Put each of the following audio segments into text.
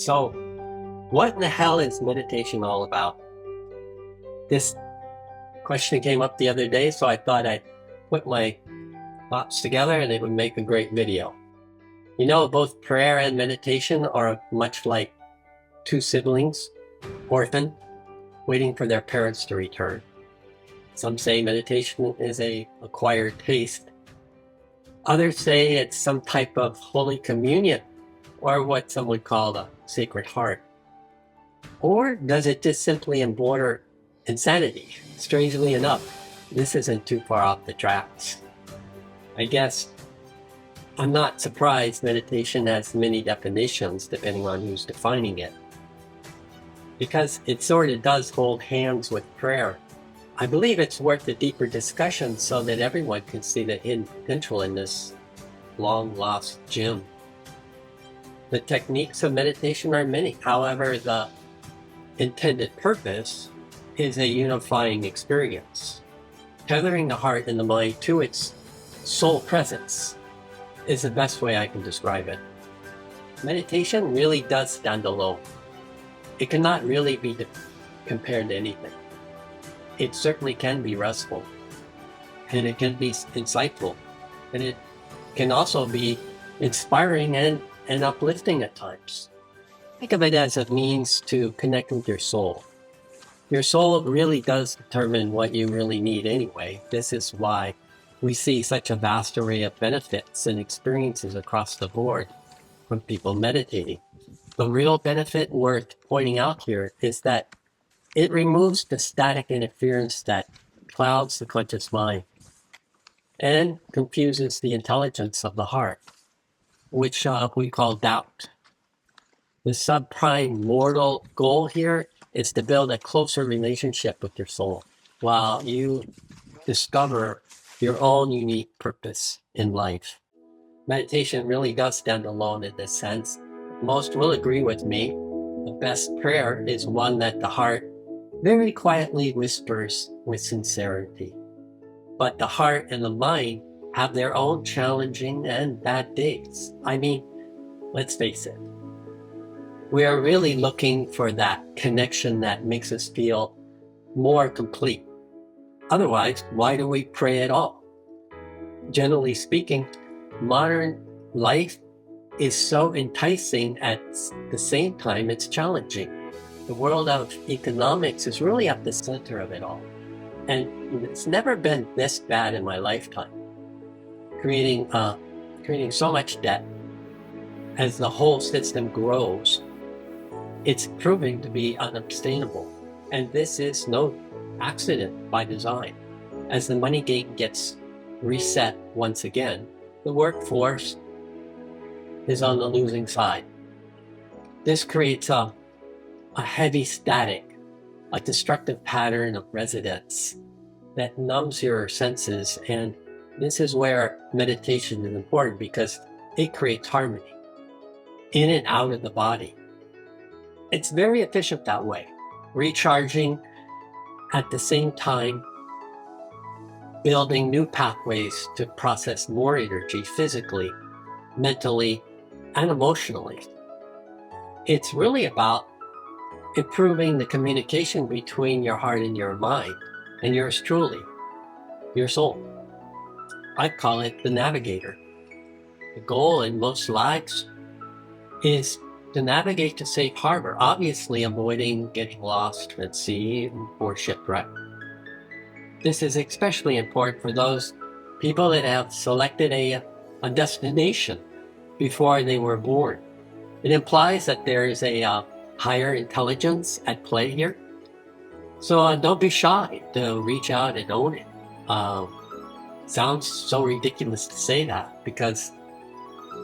So, what in the hell is meditation all about? This question came up the other day, so I thought I'd put my thoughts together and it would make a great video. You know, both prayer and meditation are much like two siblings, orphan, waiting for their parents to return. Some say meditation is a acquired taste. Others say it's some type of Holy Communion, or what some would call the Sacred Heart. Or does it just simply embroider insanity? Strangely enough, this isn't too far off the tracks. I guess I'm not surprised meditation has many definitions depending on who's defining it, because it sort of does hold hands with prayer. I believe it's worth a deeper discussion so that everyone can see the hidden potential in this long-lost gem. The techniques of meditation are many. However, the intended purpose is a unifying experience. Tethering the heart and the mind to its soul presence is the best way I can describe it. Meditation really does stand alone. It cannot really be compared to anything. It certainly can be restful, and it can be insightful, and it can also be inspiring and uplifting at times. Think of it as a means to connect with your soul. Your soul really does determine what you really need anyway. This is why we see such a vast array of benefits and experiences across the board from people meditating. The real benefit worth pointing out here is that it removes the static interference that clouds the conscious mind and confuses the intelligence of the heart, which we call doubt. The subprime mortal goal here is to build a closer relationship with your soul while you discover your own unique purpose in life. Meditation really does stand alone in this sense. Most will agree with me. The best prayer is one that the heart very quietly whispers with sincerity. But the heart and the mind have their own challenging and bad days. I mean, let's face it. We are really looking for that connection that makes us feel more complete. Otherwise, why do we pray at all? Generally speaking, modern life is so enticing, at the same time it's challenging. The world of economics is really at the center of it all. And it's never been this bad in my lifetime. Creating so much debt. As the whole system grows, it's proving to be unsustainable. And this is no accident by design. As the money game gets reset once again, the workforce is on the losing side. This creates a heavy static, a destructive pattern of resonance that numbs your senses. And this is where meditation is important, because it creates harmony in and out of the body. It's very efficient that way, recharging at the same time building new pathways to process more energy physically, mentally, and emotionally. It's really about improving the communication between your heart and your mind, and yours truly, your soul. I call it the navigator. The goal in most lives is to navigate to safe harbor, obviously avoiding getting lost at sea or shipwreck. This is especially important for those people that have selected a destination before they were born. It implies that there is a higher intelligence at play here. So don't be shy to reach out and own it. Sounds so ridiculous to say that, because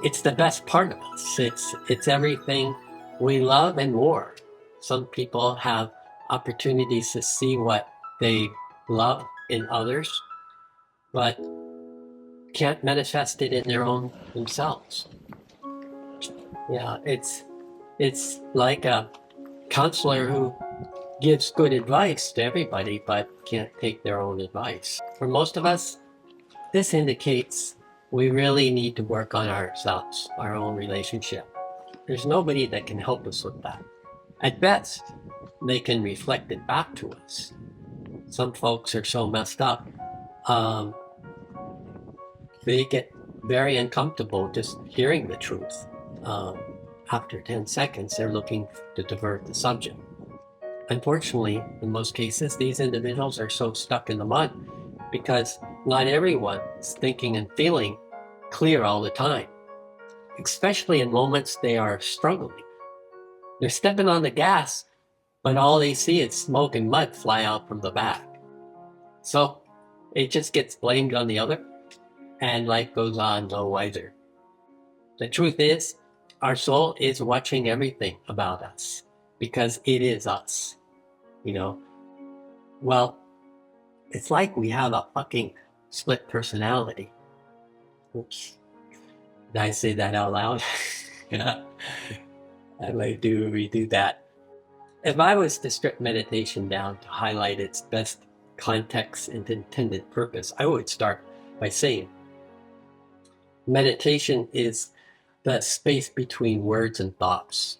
it's the best part of us. It's everything we love and more. Some people have opportunities to see what they love in others, but can't manifest it in their own themselves. Yeah, it's like a counselor who gives good advice to everybody, but can't take their own advice. For most of us, this indicates we really need to work on ourselves, our own relationship. There's nobody that can help us with that. At best, they can reflect it back to us. Some folks are so messed up, they get very uncomfortable just hearing the truth. After 10 seconds, they're looking to divert the subject. Unfortunately, in most cases, these individuals are so stuck in the mud because not everyone is thinking and feeling clear all the time, especially in moments they are struggling. They're stepping on the gas, but all they see is smoke and mud fly out from the back. So it just gets blamed on the other, and life goes on no wiser. The truth is, our soul is watching everything about us because it is us. Well, it's like we have a fucking split personality. Oops. Did I say that out loud? Yeah. I might redo that. If I was to strip meditation down to highlight its best context and intended purpose, I would start by saying meditation is the space between words and thoughts.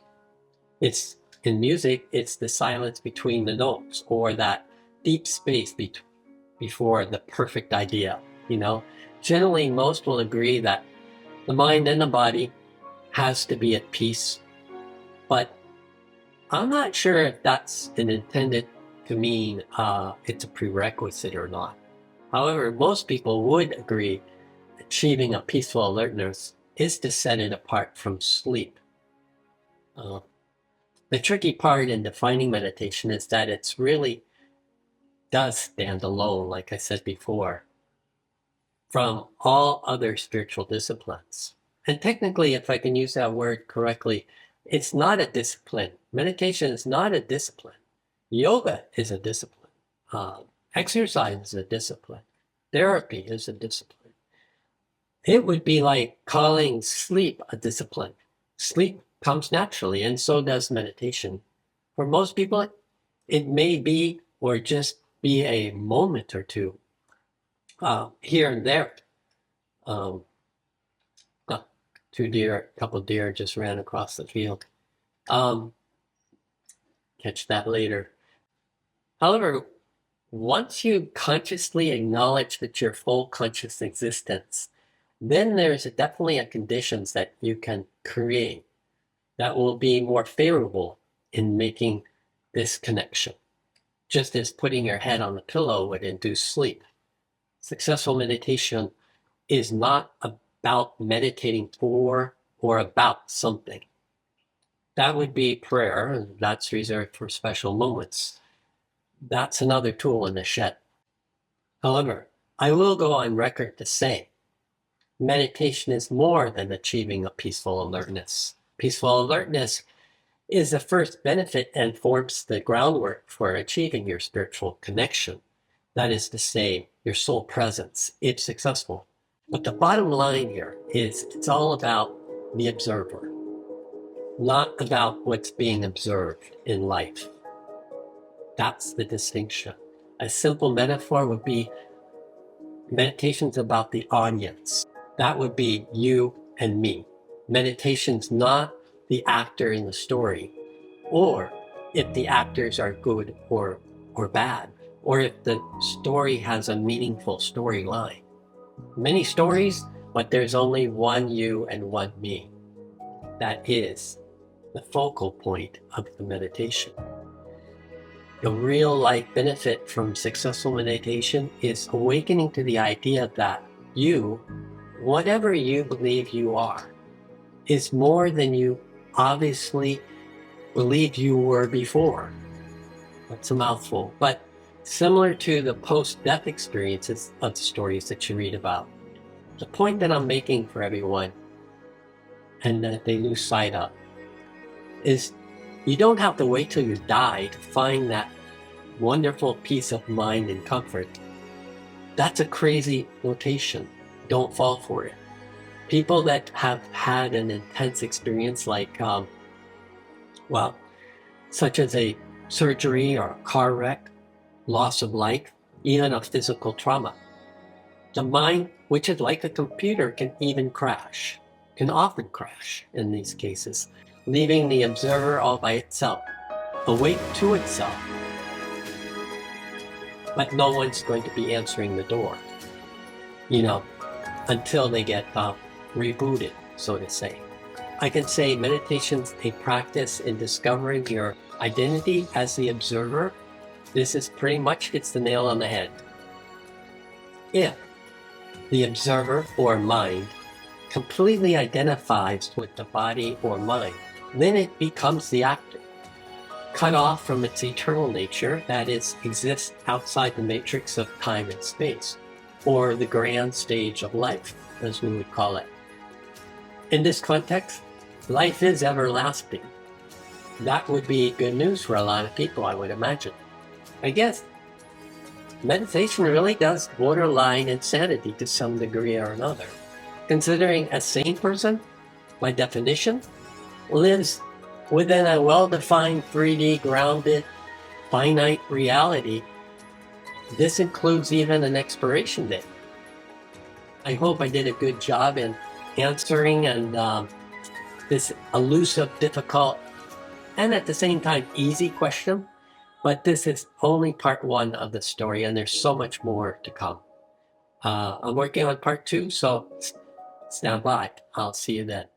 In music, it's the silence between the notes, or that deep space before the perfect idea. Generally, most will agree that the mind and the body has to be at peace, but I'm not sure if that's intended to mean it's a prerequisite or not. However, most people would agree achieving a peaceful alertness is to set it apart from sleep. The tricky part in defining meditation is that it's really does stand alone, like I said before, from all other spiritual disciplines. And technically, if I can use that word correctly, it's not a discipline. Meditation is not a discipline. Yoga is a discipline. Exercise is a discipline. Therapy is a discipline. It would be like calling sleep a discipline. Sleep comes naturally, and so does meditation. For most people, it may be or just be a moment or two here and there. A couple deer just ran across the field. Catch that later. However, once you consciously acknowledge that you're full conscious existence, then there's definitely a conditions that you can create that will be more favorable in making this connection, just as putting your head on the pillow would induce sleep. Successful meditation is not about meditating for or about something. That would be prayer, and that's reserved for special moments. That's another tool in the shed. However, I will go on record to say meditation is more than achieving a peaceful alertness. Peaceful alertness is the first benefit and forms the groundwork for achieving your spiritual connection. That is to say, your soul presence, if successful. But the bottom line here is it's all about the observer, not about what's being observed in life. That's the distinction. A simple metaphor would be meditation's about the audience. That would be you and me. Meditation's not the actor in the story, or if the actors are good or bad, or if the story has a meaningful storyline. Many stories, but there's only one you and one me. That is the focal point of the meditation. The real life benefit from successful meditation is awakening to the idea that you, whatever you believe you are, is more than you obviously believed you were before. That's a mouthful, but similar to the post-death experiences of the stories that you read about. The point that I'm making for everyone, and that they lose sight of, is you don't have to wait till you die to find that wonderful peace of mind and comfort. That's a crazy notation. Don't fall for it. People that have had an intense experience like, such as a surgery or a car wreck, loss of life, even a physical trauma. The mind, which is like a computer, can often crash in these cases. leaving the observer all by itself, awake to itself. But no one's going to be answering the door, until they get rebooted, so to say. I can say meditation's a practice in discovering your identity as the observer. This is pretty much hits the nail on the head. If the observer or mind completely identifies with the body or mind, then it becomes the actor, cut off from its eternal nature, that is, exists outside the matrix of time and space, or the grand stage of life, as we would call it. In this context, life is everlasting. That would be good news for a lot of people, I would imagine. I guess meditation really does borderline insanity to some degree or another, considering a sane person, by definition, lives within a well-defined 3D grounded finite reality. This includes even an expiration date. I hope I did a good job in answering and this elusive, difficult, and at the same time easy question. But this is only part one of the story, and there's so much more to come. I'm working on part two, so stand by. I'll see you then.